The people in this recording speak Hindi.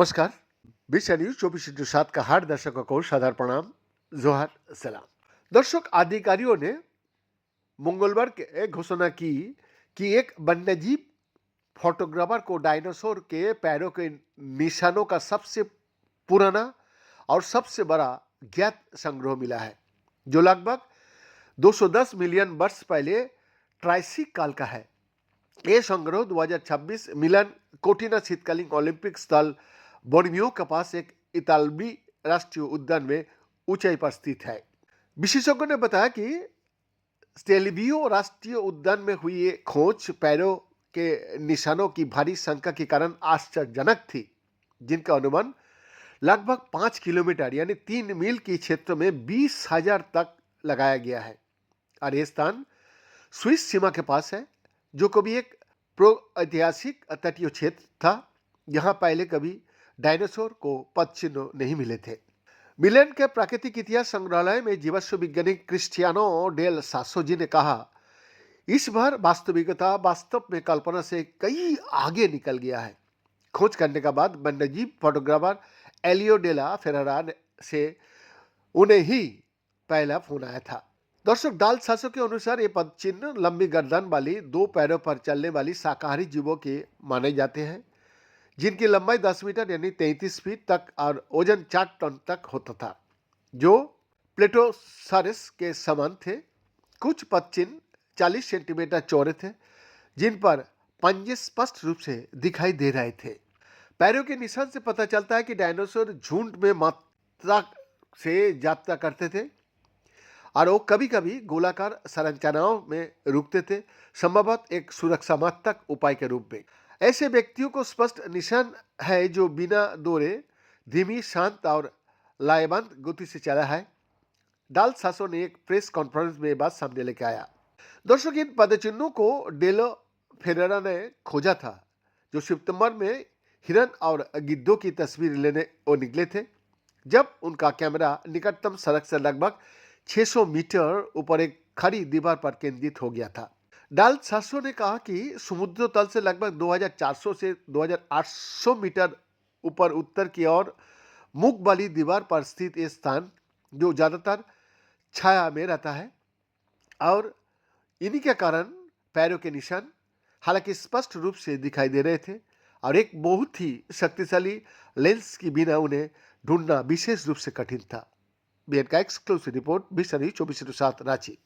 नमस्कार। विश्व न्यूज 24/7 का हार्द दर्शकों को सादर प्रणाम, जोहार सलाम। दर्शक, अधिकारियों ने मंगलवार के घोषणा की कि एक वन्यजीव फोटोग्राफर को डायनासोर के पैरों के निशानों का सबसे पुराना और सबसे बड़ा ज्ञात संग्रह मिला है, जो लगभग 210 मिलियन वर्ष पहले ट्राइसिक काल का है। ये संग्रह 2026 मिलान कोर्टिना शीतकालीन ओलंपिक स्थल बोर्नियो के पास एक इतालवी राष्ट्रीय उद्यान में ऊंचाई पर स्थित है। विशेषज्ञों ने बताया कि स्टेलिवियो राष्ट्रीय उद्यान में हुई ये खोज पैरों के निशानों की भारी संख्या के कारण आश्चर्यजनक थी, जिनका अनुमान लगभग 5 किलोमीटर यानी 3 मील के क्षेत्र में 20,000 तक लगाया गया है। और ये स्थान स्विस सीमा के पास है, जो कभी एक ऐतिहासिक तटीय क्षेत्र था। यहाँ पहले कभी डायनासोर को पदचिन्ह नहीं मिले थे। मिलान के प्राकृतिक इतिहास संग्रहालय में जीवाश्म वैज्ञानिक क्रिस्टियानो डेल सासो जी ने कहा, इस बार वास्तविकता वास्तव में कल्पना से कई आगे निकल गया है। खोज करने के बाद वन्यजीव फोटोग्राफर एलियो डेला फेरेरा से उन्हें ही पहला फोन आया था। दर्शक, डाल सासो के अनुसार ये पदचिन्ह लंबी गर्दन वाली 2 पैरों पर चलने वाली शाकाहारी जीवों के माने जाते हैं, जिनकी लंबाई 10 मीटर यानी 33 फीट तक और वजन 4 टन तक होता था, जो प्लेटोसारस के समान थे। कुछ पदचिन्ह 40 सेंटीमीटर चौड़े थे, जिन पर पंजे स्पष्ट रूप से दिखाई दे रहे थे। पैरों के निशान से पता चलता है कि डायनासोर झुंड में मात्रा से यात्रा करते थे और वो कभी कभी गोलाकार संरचनाओं में रुकते थे, संभवतः एक सुरक्षात्मक उपाय के रूप में। ऐसे व्यक्तियों को स्पष्ट निशान है जो बिना दौड़े, धीमी, शांत और लयबंद गति से चला है। डाल सासो ने एक प्रेस कॉन्फ्रेंस में बात सामने लेकर आया। दर्शक, इन पदचिन्हों को डेलो फेरेरा ने खोजा था, जो सितंबर में हिरन और गिद्धों की तस्वीर लेने वो निकले थे, जब उनका कैमरा निकटतम सड़क से लगभग 600 मीटर ऊपर एक खड़ी दीवार पर केंद्रित हो गया था। डाल सासो ने कहा कि समुद्र तल से लगभग 2400 से 2800 मीटर ऊपर उत्तर की ओर मुख वाली दीवार पर स्थित ये स्थान, जो ज्यादातर छाया में रहता है, और इन्हीं के कारण पैरों के निशान हालांकि स्पष्ट रूप से दिखाई दे रहे थे और एक बहुत ही शक्तिशाली लेंस की बिना उन्हें ढूंढना विशेष रूप से कठिन था। बीएन का एक्सक्लूसिव रिपोर्ट, विश्व न्यूज 24/7 रांची।